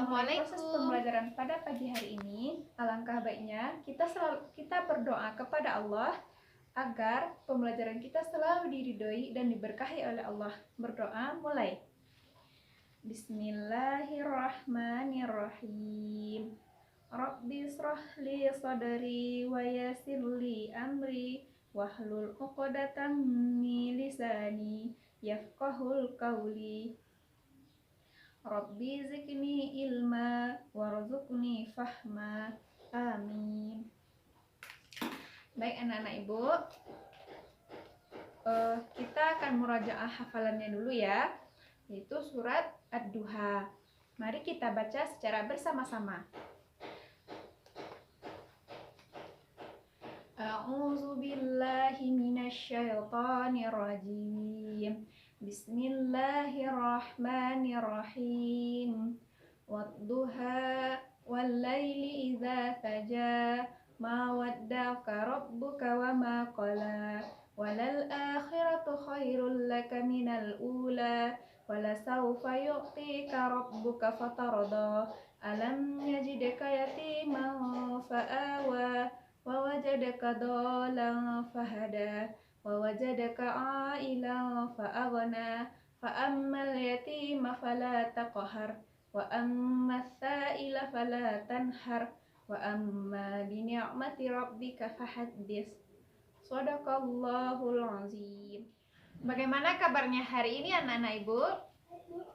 mulai proses pembelajaran pada pagi hari ini, alangkah baiknya kita berdoa kepada Allah agar pembelajaran kita selalu diridhoi dan diberkahi oleh Allah. Berdoa mulai. Bismillahirrahmanirrahim. Rabbi shrah li sadri wa yassir li amri wahlul 'uqdatam min lisani yafqahul qawli. Rabbi zidni ilma warzuqni fahma. Amin. Baik anak-anak Ibu, kita akan murajaah hafalannya dulu ya, yaitu surat Ad-Duha. Mari kita baca secara bersama-sama. A'udzu billahi minasy syaithanir rajim. Bismillahirrahmanirrahim. Wadduha wallaili idza saja ma wadda'aka rabbuka wa ma qala walal akhiratu khairul laka minal ula wala sawfa yu'tika rabbuka fatarda alam yajidka yatiman fa'awa wa wajadaka dhalan fahada wa wajadaka a'ilan fa'aghna fa ammal yatima fala taqhar wa ammas sa'ila fala tanhar wa amma bi ni'mati rabbika fahaddits. Shadaqallahul azim. Bagaimana kabarnya hari ini anak-anak Ibu?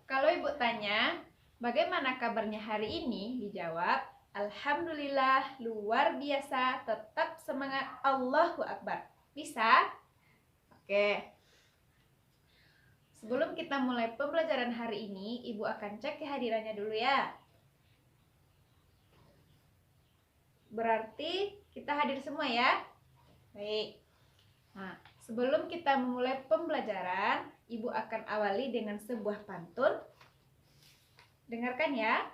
Kalau Ibu tanya, bagaimana kabarnya hari ini? Dijawab, alhamdulillah, luar biasa, tetap semangat, Allahu Akbar. Bisa? Oke. Sebelum kita mulai pembelajaran hari ini, Ibu akan cek kehadirannya dulu ya. Berarti kita hadir semua ya? Baik. Nah, sebelum kita memulai pembelajaran, Ibu akan awali dengan sebuah pantun. Dengarkan ya.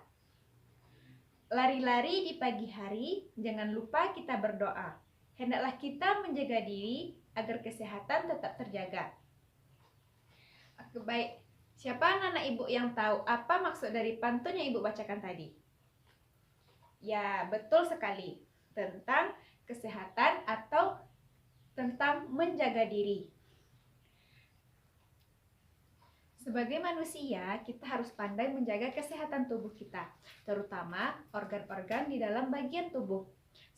Lari-lari di pagi hari, jangan lupa kita berdoa. Hendaklah kita menjaga diri agar kesehatan tetap terjaga. Oke, baik. Siapa anak-anak Ibu yang tahu apa maksud dari pantun yang Ibu bacakan tadi? Ya, betul sekali. Tentang kesehatan atau tentang menjaga diri. Sebagai manusia, kita harus pandai menjaga kesehatan tubuh kita, terutama organ-organ di dalam bagian tubuh,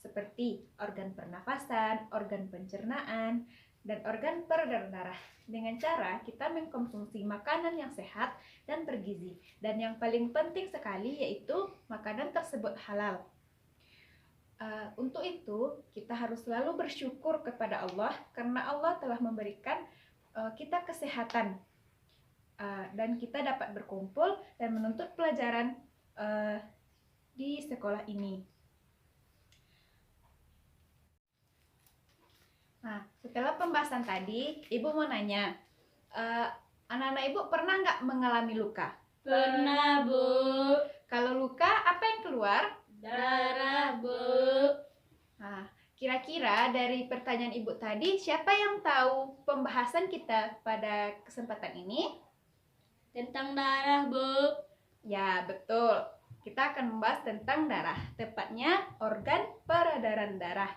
seperti organ pernafasan, organ pencernaan, dan organ peredaran darah. Dengan cara kita mengkonsumsi makanan yang sehat dan bergizi, dan yang paling penting sekali yaitu makanan tersebut halal. Untuk itu, kita harus selalu bersyukur kepada Allah karena Allah telah memberikan kita kesehatan dan kita dapat berkumpul dan menuntut pelajaran di sekolah ini. Nah, setelah pembahasan tadi, Ibu mau nanya, anak-anak Ibu pernah nggak mengalami luka? Pernah, Bu. Kalau luka, apa yang keluar? Darah, Bu. Nah, kira-kira dari pertanyaan Ibu tadi, siapa yang tahu pembahasan kita pada kesempatan ini? Tentang darah, Bu. Ya, betul. Kita akan membahas tentang darah, tepatnya organ peredaran darah.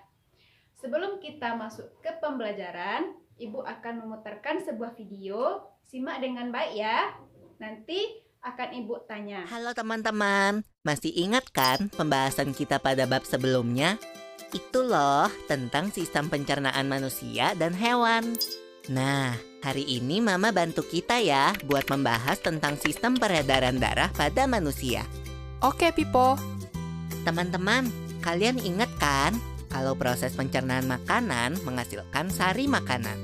Sebelum kita masuk ke pembelajaran, Ibu akan memutarkan sebuah video. Simak dengan baik ya. Nanti akan Ibu tanya. Halo teman-teman, masih ingat kan pembahasan kita pada bab sebelumnya? Itu loh, tentang sistem pencernaan manusia dan hewan. Nah, hari ini Mama bantu kita ya buat membahas tentang sistem peredaran darah pada manusia. Oke, Pipo. Teman-teman, kalian ingat kan kalau proses pencernaan makanan menghasilkan sari makanan?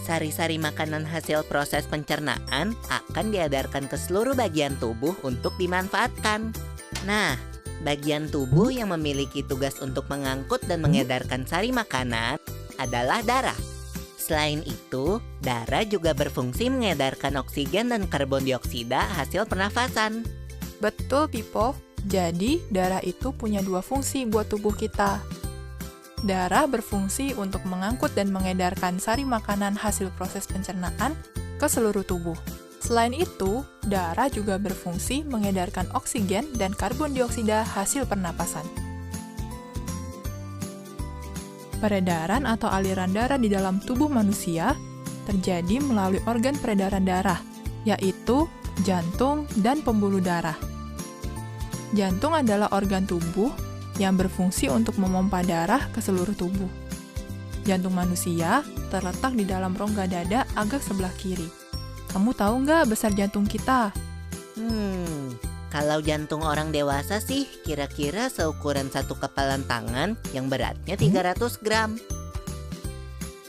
Sari-sari makanan hasil proses pencernaan akan diedarkan ke seluruh bagian tubuh untuk dimanfaatkan. Nah, bagian tubuh yang memiliki tugas untuk mengangkut dan mengedarkan sari makanan adalah darah. Selain itu, darah juga berfungsi mengedarkan oksigen dan karbon dioksida hasil pernafasan. Betul, Pipo. Jadi, darah itu punya dua fungsi buat tubuh kita. Darah berfungsi untuk mengangkut dan mengedarkan sari makanan hasil proses pencernaan ke seluruh tubuh. Selain itu, darah juga berfungsi mengedarkan oksigen dan karbon dioksida hasil pernapasan. Peredaran atau aliran darah di dalam tubuh manusia terjadi melalui organ peredaran darah, yaitu jantung dan pembuluh darah. Jantung adalah organ tubuh yang berfungsi untuk memompa darah ke seluruh tubuh. Jantung manusia terletak di dalam rongga dada agak sebelah kiri. Kamu tahu nggak besar jantung kita? Kalau jantung orang dewasa sih kira-kira seukuran satu kepalan tangan yang beratnya 300 gram.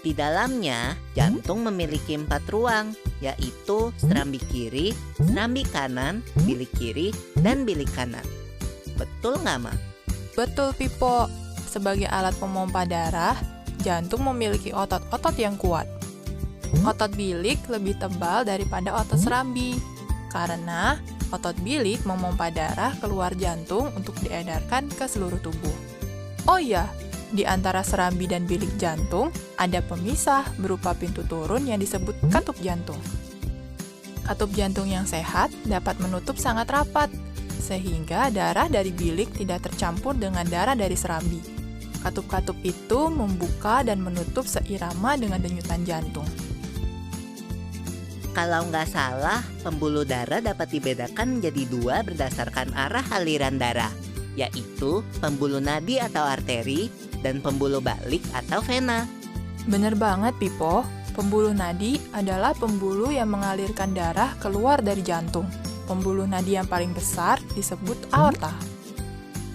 Di dalamnya, jantung memiliki 4 ruang, yaitu serambi kiri, serambi kanan, bilik kiri, dan bilik kanan. Betul nggak, Ma? Betul, Pipo. Sebagai alat pemompa darah, jantung memiliki otot-otot yang kuat. Otot bilik lebih tebal daripada otot serambi, karena otot bilik memompa darah keluar jantung untuk diedarkan ke seluruh tubuh. Oh iya, di antara serambi dan bilik jantung, ada pemisah berupa pintu turun yang disebut katup jantung. Katup jantung yang sehat dapat menutup sangat rapat, sehingga darah dari bilik tidak tercampur dengan darah dari serambi. Katup-katup itu membuka dan menutup seirama dengan denyutan jantung. Kalau nggak salah, pembuluh darah dapat dibedakan menjadi 2 berdasarkan arah aliran darah, yaitu pembuluh nadi atau arteri dan pembuluh balik atau vena. Bener banget, Pipo. Pembuluh nadi adalah pembuluh yang mengalirkan darah keluar dari jantung. Pembuluh nadi yang paling besar disebut aorta.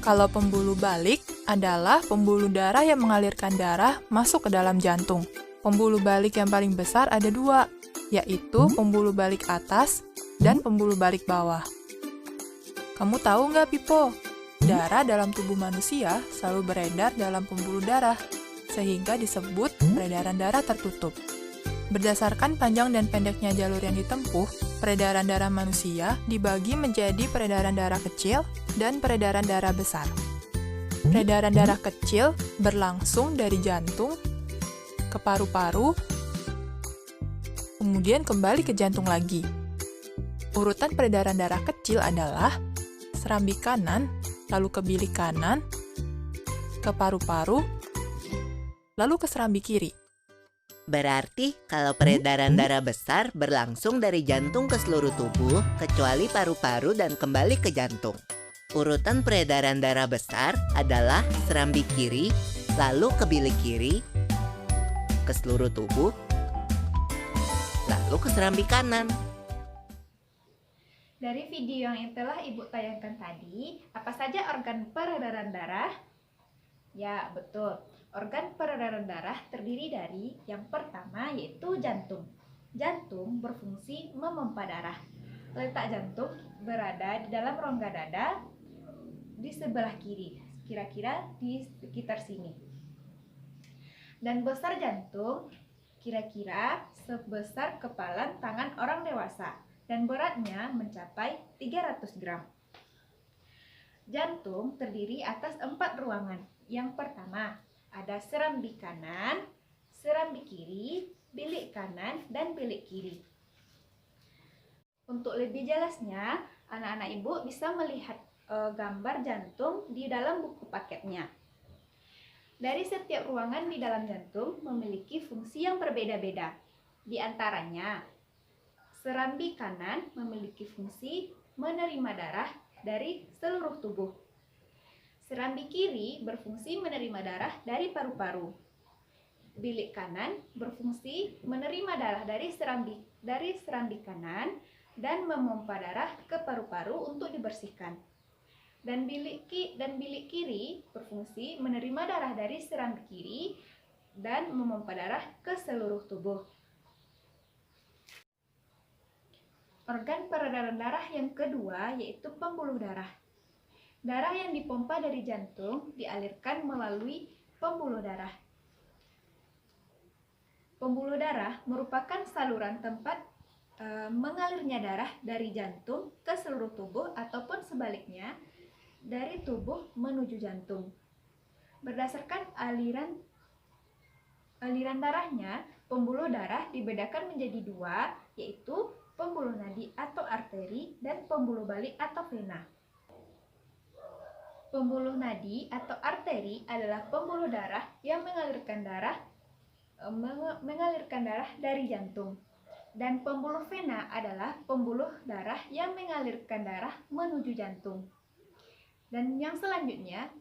Kalau pembuluh balik adalah pembuluh darah yang mengalirkan darah masuk ke dalam jantung. Pembuluh balik yang paling besar ada 2, yaitu pembuluh balik atas dan pembuluh balik bawah. Kamu tahu nggak, Pipo? Darah dalam tubuh manusia selalu beredar dalam pembuluh darah, sehingga disebut peredaran darah tertutup. Berdasarkan panjang dan pendeknya jalur yang ditempuh, peredaran darah manusia dibagi menjadi peredaran darah kecil dan peredaran darah besar. Peredaran darah kecil berlangsung dari jantung ke paru-paru, kemudian kembali ke jantung lagi. Urutan peredaran darah kecil adalah serambi kanan, lalu ke bilik kanan, ke paru-paru, lalu ke serambi kiri. Berarti kalau peredaran darah besar berlangsung dari jantung ke seluruh tubuh, kecuali paru-paru dan kembali ke jantung. Urutan peredaran darah besar adalah serambi kiri, lalu ke bilik kiri, ke seluruh tubuh, lalu ke serambi kanan. Dari video yang telah Ibu tayangkan tadi, apa saja organ peredaran darah? Ya, betul. Organ peredaran darah terdiri dari yang pertama yaitu jantung. Jantung berfungsi memompa darah. Letak jantung berada di dalam rongga dada di sebelah kiri, kira-kira di sekitar sini. Dan besar jantung kira-kira sebesar kepalan tangan orang dewasa dan beratnya mencapai 300 gram. Jantung terdiri atas 4 ruangan. Yang pertama, ada serambi kanan, serambi kiri, bilik kanan, dan bilik kiri. Untuk lebih jelasnya, anak-anak Ibu bisa melihat gambar jantung di dalam buku paketnya. Dari setiap ruangan di dalam jantung memiliki fungsi yang berbeda-beda. Di antaranya, serambi kanan memiliki fungsi menerima darah dari seluruh tubuh. Serambi kiri berfungsi menerima darah dari paru-paru. Bilik kanan berfungsi menerima darah dari serambi kanan dan memompa darah ke paru-paru untuk dibersihkan. Dan bilik kiri berfungsi menerima darah dari serambi kiri dan memompa darah ke seluruh tubuh. Organ peredaran darah yang kedua yaitu pembuluh darah. Darah yang dipompa dari jantung dialirkan melalui pembuluh darah. Pembuluh darah merupakan saluran tempat mengalirnya darah dari jantung ke seluruh tubuh ataupun sebaliknya dari tubuh menuju jantung. Berdasarkan aliran darahnya, pembuluh darah dibedakan menjadi 2, yaitu pembuluh nadi atau arteri dan pembuluh balik atau vena. Pembuluh nadi atau arteri adalah pembuluh darah yang mengalirkan darah dari jantung. Dan pembuluh vena adalah pembuluh darah yang mengalirkan darah menuju jantung. Dan yang selanjutnya,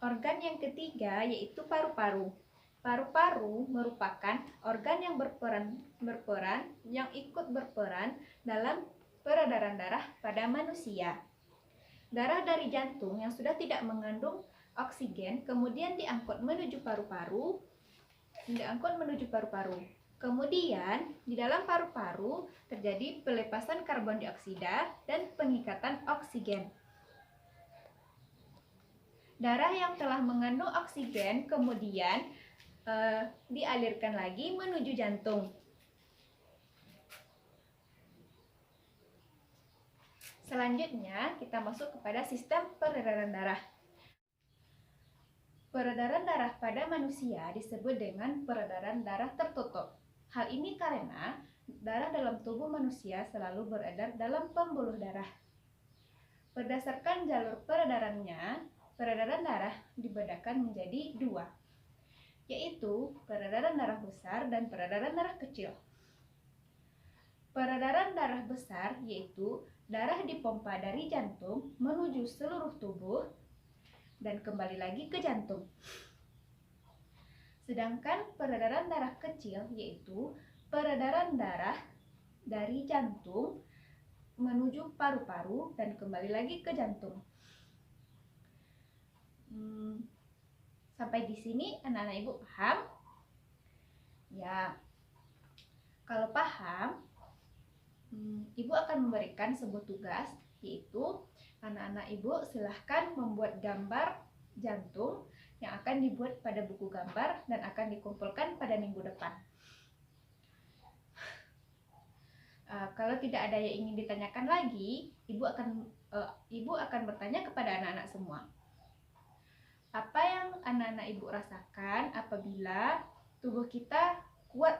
organ yang ketiga yaitu paru-paru. Paru-paru merupakan organ yang ikut berperan dalam peredaran darah pada manusia. Darah dari jantung yang sudah tidak mengandung oksigen kemudian diangkut menuju paru-paru. Kemudian di dalam paru-paru terjadi pelepasan karbon dioksida dan pengikatan oksigen. Darah yang telah mengandung oksigen kemudian dialirkan lagi menuju jantung. Selanjutnya kita masuk kepada sistem peredaran darah. Peredaran darah pada manusia disebut dengan peredaran darah tertutup. Hal ini karena darah dalam tubuh manusia selalu beredar dalam pembuluh darah. Berdasarkan jalur peredarannya, peredaran darah dibedakan menjadi dua, yaitu peredaran darah besar dan peredaran darah kecil. Peredaran darah besar yaitu darah dipompa dari jantung menuju seluruh tubuh dan kembali lagi ke jantung. Sedangkan peredaran darah kecil yaitu peredaran darah dari jantung menuju paru-paru dan kembali lagi ke jantung. Sampai di sini anak-anak ibu paham? Ya, kalau paham, ibu akan memberikan sebuah tugas, yaitu anak-anak ibu silahkan membuat gambar jantung yang akan dibuat pada buku gambar dan akan dikumpulkan pada minggu depan. Kalau tidak ada yang ingin ditanyakan lagi, ibu akan bertanya kepada anak-anak semua. Apa yang anak-anak ibu rasakan apabila tubuh kita kuat,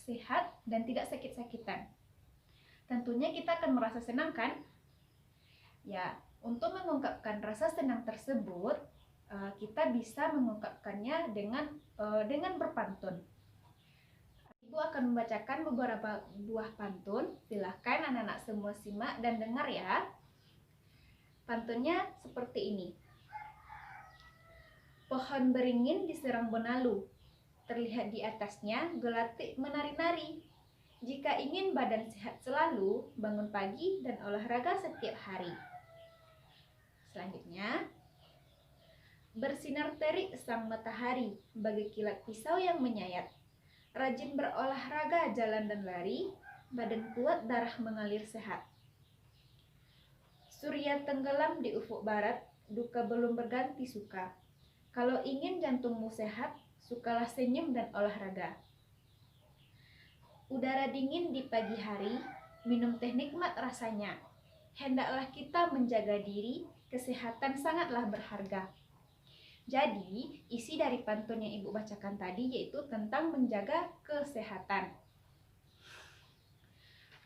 sehat, dan tidak sakit-sakitan? Tentunya kita akan merasa senang, kan? Ya, untuk mengungkapkan rasa senang tersebut, kita bisa mengungkapkannya dengan berpantun. Ibu akan membacakan beberapa buah pantun. Silahkan anak-anak semua simak dan dengar ya. Pantunnya seperti ini. Pohon beringin diserang benalu, terlihat di atasnya gelatik menari-nari. Jika ingin badan sehat selalu, bangun pagi dan olahraga setiap hari. Selanjutnya, bersinar terik sang matahari, bagai kilat pisau yang menyayat. Rajin berolahraga, jalan dan lari, badan kuat, darah mengalir sehat. Surya tenggelam di ufuk barat, duka belum berganti suka. Kalau ingin jantungmu sehat, sukalah senyum dan olahraga. Udara dingin di pagi hari, minum teh nikmat rasanya. Hendaklah kita menjaga diri, kesehatan sangatlah berharga. Jadi, isi dari pantun yang ibu bacakan tadi yaitu tentang menjaga kesehatan.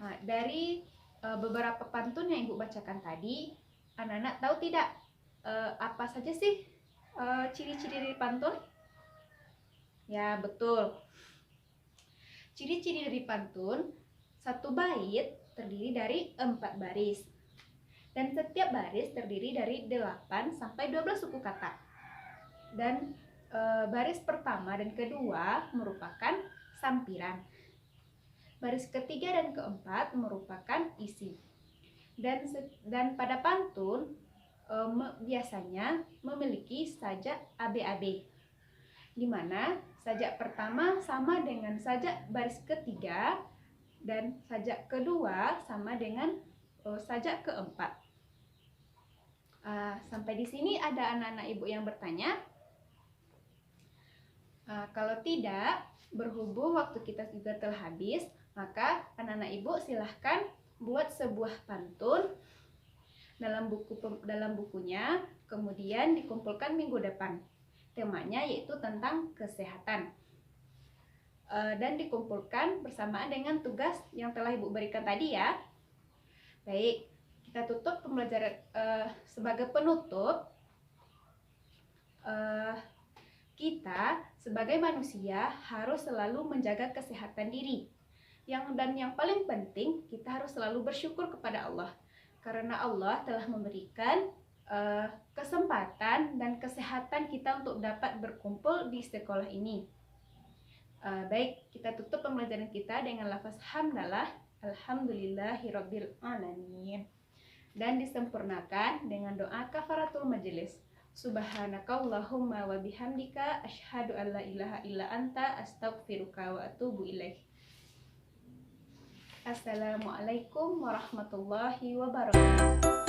Nah, dari beberapa pantun yang ibu bacakan tadi, anak-anak tahu tidak apa saja sih ciri-ciri dari pantun? Ya, betul. Ciri-ciri dari pantun, satu bait terdiri dari 4 baris. Dan setiap baris terdiri dari 8 sampai 12 suku kata. Dan baris pertama dan kedua merupakan sampiran. Baris ketiga dan keempat merupakan isi. Dan pada pantun biasanya memiliki sajak ABAB, di mana sajak pertama sama dengan sajak baris ketiga dan sajak kedua sama dengan sajak keempat. Sampai di sini ada anak-anak ibu yang bertanya? Kalau tidak, berhubung waktu kita juga telah habis, maka anak-anak ibu silahkan buat sebuah pantun dalam bukunya, kemudian dikumpulkan minggu depan. Temanya yaitu tentang kesehatan. dan dikumpulkan bersamaan dengan tugas yang telah Ibu berikan tadi ya. Baik, kita tutup pembelajaran sebagai penutup. Kita sebagai manusia harus selalu menjaga kesehatan diri. Dan yang paling penting, kita harus selalu bersyukur kepada Allah. Karena Allah telah memberikan kesempatan dan kesehatan kita untuk dapat berkumpul di sekolah ini. Baik, kita tutup pembelajaran kita dengan lafaz hamdalah, alhamdulillahirabbil alamin. Dan disempurnakan dengan doa kafaratul majelis. Subhanakallahumma wa bihamdika asyhadu an la ilaha illa anta astaghfiruka wa atubu ilaik. Assalamualaikum warahmatullahi wabarakatuh.